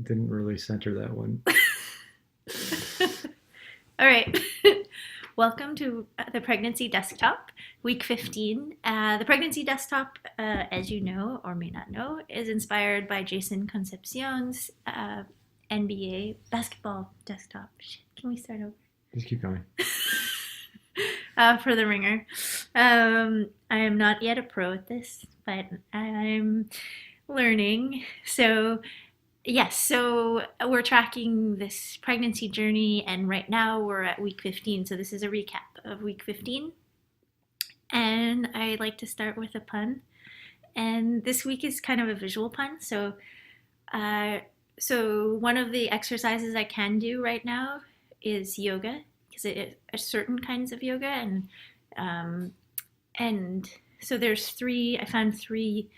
Didn't really center that one. All right. Welcome to the Pregnancy Desktop, week 15. The Pregnancy Desktop, as you know or may not know, is inspired by Jason Concepcion's NBA basketball desktop. Shit, can we start over? Just keep going. For the ringer. I am not yet a pro at this, but I'm learning. So yes, so we're tracking this pregnancy journey, and right now we're at week 15. So this is a recap of week 15. And I'd like to start with a pun. And this week is kind of a visual pun. Uh, so one of the exercises I can do right now is yoga, because it is certain kinds of yoga, um, and so there's three. I found three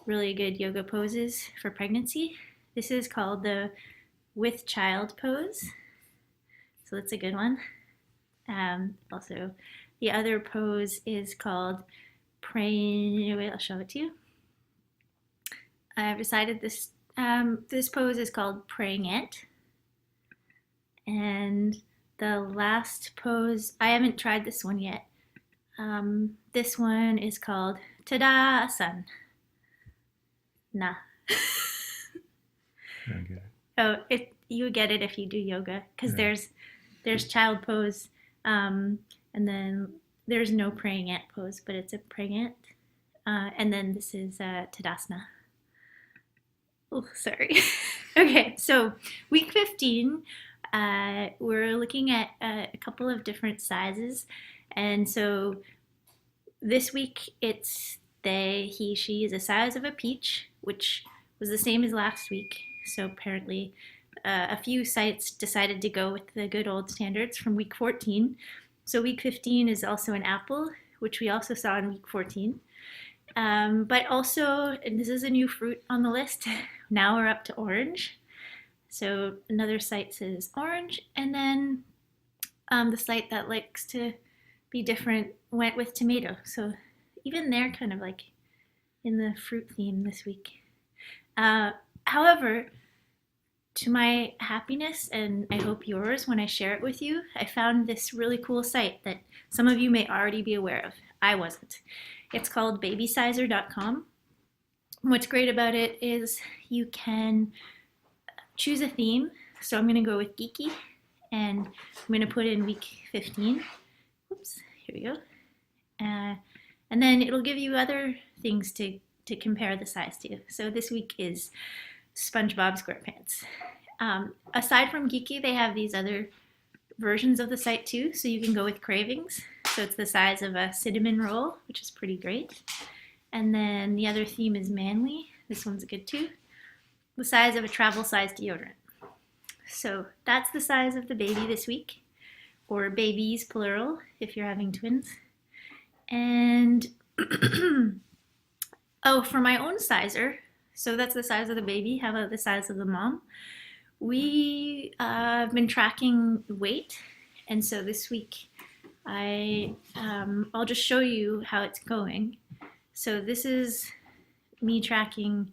really good yoga poses for pregnancy. This is called the with child pose. So that's a good one. Also, the other pose is called praying. Wait, I'll show it to you. I've decided this pose is called praying it. And the last pose, I haven't tried this one yet. This one is called Tadasana. Nah. I don't get it. Oh, you get it if you do yoga, because Yeah. there's child pose, and then there's no praying ant pose, but it's a praying ant, and then this is Tadasana. Oh, sorry. Okay, so week 15, we're looking at a couple of different sizes, and so this week it's they, he, she is the size of a peach, which was the same as last week. So apparently, a few sites decided to go with the good old standards from week 14. So week 15 is also an apple, which we also saw in week 14. But also, and this is a new fruit on the list, now we're up to orange. So another site says orange, and then the site that likes to be different went with tomato. So even they're kind of like in the fruit theme this week. However, to my happiness, and I hope yours when I share it with you, I found this really cool site that some of you may already be aware of. I wasn't. It's called babysizer.com. What's great about it is you can choose a theme. So I'm going to go with geeky, and I'm going to put in week 15. Oops, here we go. And then it'll give you other things to compare the size to. So this week is SpongeBob SquarePants. Aside from Geeky, they have these other versions of the site too, so you can go with cravings. So it's the size of a cinnamon roll, which is pretty great. And then the other theme is manly. This one's good too. The size of a travel size deodorant. So that's the size of the baby this week, or babies plural if you're having twins. And oh, for my own sizer, so that's the size of the baby. How about the size of the mom? We have been tracking weight, and so this week I'll just show you how it's going. So this is me tracking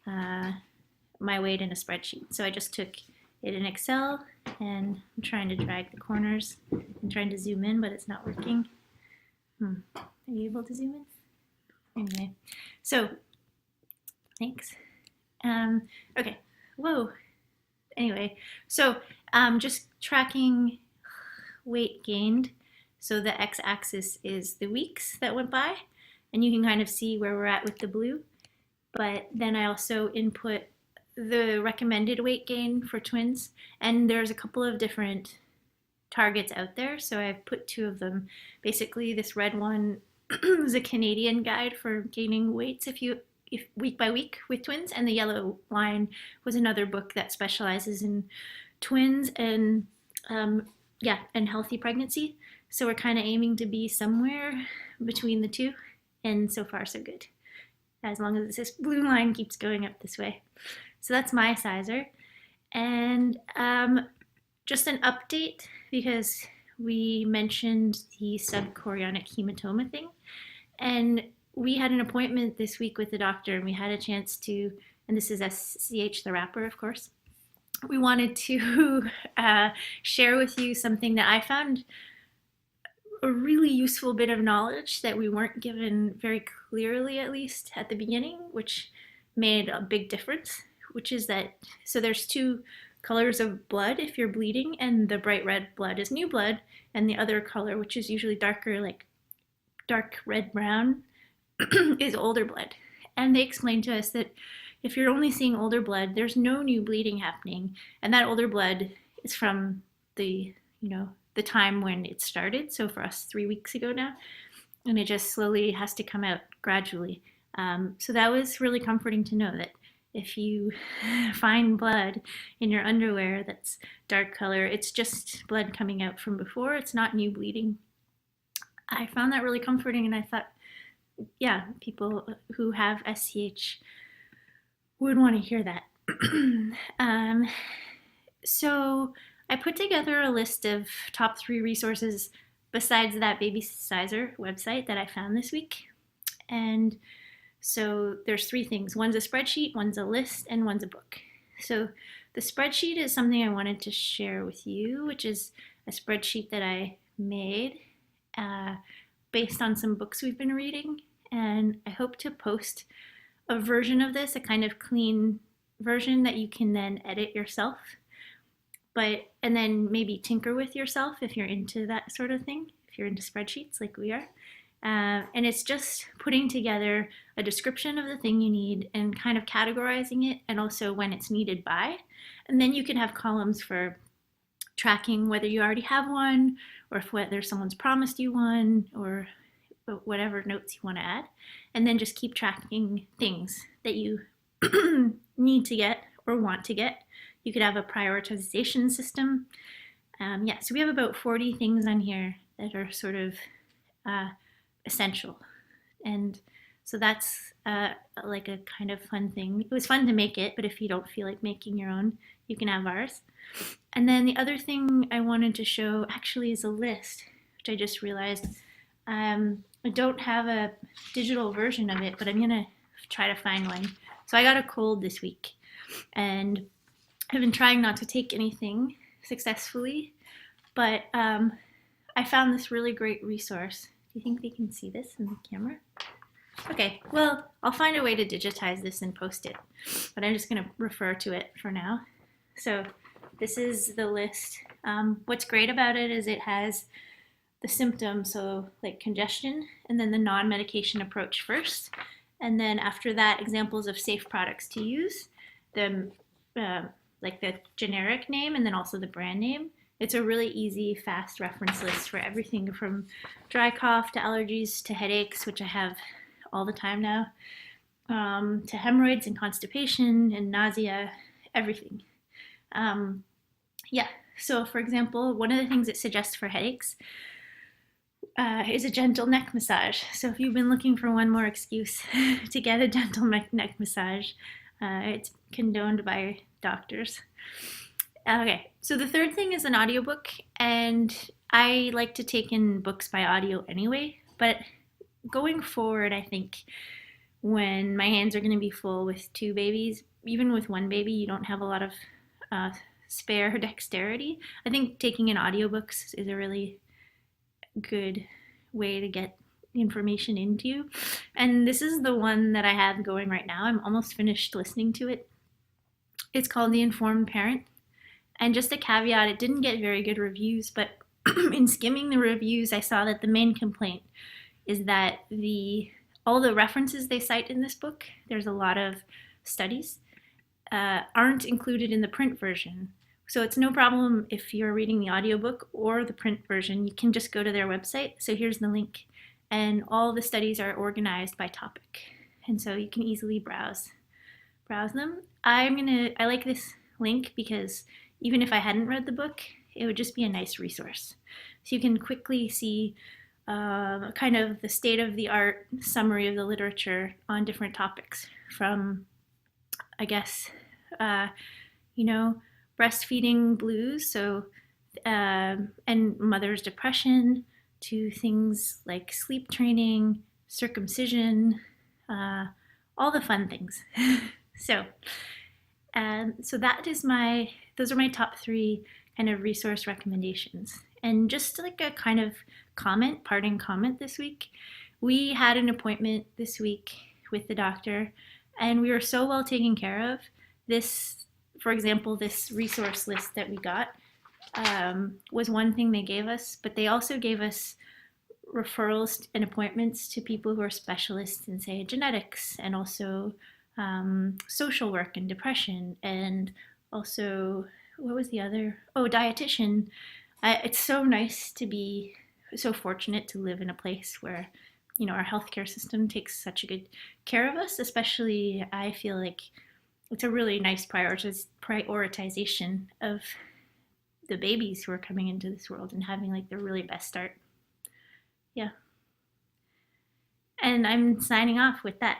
my weight in a spreadsheet. So I just took it in Excel, and I'm trying to drag the corners. I'm trying to zoom in, but it's not working. Are you able to zoom in? Anyway, so thanks. Okay, whoa. Anyway, so just tracking weight gained. So the x-axis is the weeks that went by, and you can kind of see where we're at with the blue. But then I also input the recommended weight gain for twins, and there's a couple of different targets out there. So I've put two of them. Basically, this red one is a Canadian guide for gaining weights if week by week with twins, and the yellow line was another book that specializes in twins and and healthy pregnancy. So we're kind of aiming to be somewhere between the two, and so far so good, as long as this blue line keeps going up this way. So that's my sizer. And just an update, because we mentioned the subchorionic hematoma thing, and we had an appointment this week with the doctor, and we had a chance to, and this is SCH the wrapper, of course, we wanted to share with you something that I found a really useful bit of knowledge that we weren't given very clearly, at least at the beginning, which made a big difference, which is that, so there's two colors of blood if you're bleeding, and the bright red blood is new blood, and the other color, which is usually darker, like dark red brown, is older blood. And they explained to us that if you're only seeing older blood, there's no new bleeding happening, and that older blood is from the time when it started. So for us, 3 weeks ago now, and it just slowly has to come out gradually. So that was really comforting to know that if you find blood in your underwear that's dark color, it's just blood coming out from before. It's not new bleeding. I found that really comforting, and I thought, yeah, people who have SCH would want to hear that. So I put together a list of top 3 resources besides that Baby Sizer website that I found this week. And so there's 3 things. One's a spreadsheet, one's a list, and one's a book. So the spreadsheet is something I wanted to share with you, which is a spreadsheet that I made based on some books we've been reading. And I hope to post a version of this, a kind of clean version that you can then edit yourself. And then maybe tinker with yourself if you're into that sort of thing, if you're into spreadsheets like we are. And it's just putting together a description of the thing you need and kind of categorizing it, and also when it's needed by. And then you can have columns for tracking whether you already have one, or if whether someone's promised you one, or whatever notes you want to add. And then just keep tracking things that you need to get or want to get. You could have a prioritization system. So we have about 40 things on here that are sort of essential. And so that's like a kind of fun thing. It was fun to make it, but if you don't feel like making your own, you can have ours. And then the other thing I wanted to show actually is a list, which I just realized. I don't have a digital version of it, but I'm gonna try to find one. So I got a cold this week, and I've been trying not to take anything successfully, but I found this really great resource. Do you think they can see this in the camera? Okay, well, I'll find a way to digitize this and post it, but I'm just gonna refer to it for now. So this is the list. What's great about it is it has the symptoms, so like congestion, and then the non-medication approach first. And then after that, examples of safe products to use, like the generic name and then also the brand name. It's a really easy, fast reference list for everything from dry cough to allergies to headaches, which I have all the time now, to hemorrhoids and constipation and nausea, everything. So for example, one of the things it suggests for headaches is a gentle neck massage. So if you've been looking for one more excuse to get a gentle neck massage, it's condoned by doctors. Okay, so the third thing is an audiobook, and I like to take in books by audio anyway, but going forward, I think when my hands are going to be full with 2 babies, even with 1 baby, you don't have a lot of spare dexterity. I think taking in audiobooks is a really good way to get information into you. And this is the one that I have going right now. I'm almost finished listening to it. It's called The Informed Parent. And just a caveat, it didn't get very good reviews, but in skimming the reviews, I saw that the main complaint is that all the references they cite in this book, there's a lot of studies, aren't included in the print version. So it's no problem if you're reading the audiobook or the print version. You can just go to their website. So here's the link. And all the studies are organized by topic. And so you can easily browse them. I like this link because even if I hadn't read the book, it would just be a nice resource. So you can quickly see kind of the state-of-the-art summary of the literature on different topics, from, I guess, breastfeeding blues, so and mother's depression, to things like sleep training, circumcision, all the fun things. So So those are my top three kind of resource recommendations. And just like a kind of parting comment this week, we had an appointment this week with the doctor, and we were so well taken care of. This, for example, this resource list that we got was one thing they gave us, but they also gave us referrals and appointments to people who are specialists in, say, genetics and also social work and depression, and also, what was the other? Oh, dietitian. It's so nice to be so fortunate to live in a place where, our healthcare system takes such a good care of us. Especially, I feel like it's a really nice prioritization of the babies who are coming into this world and having like the really best start. Yeah. And I'm signing off with that.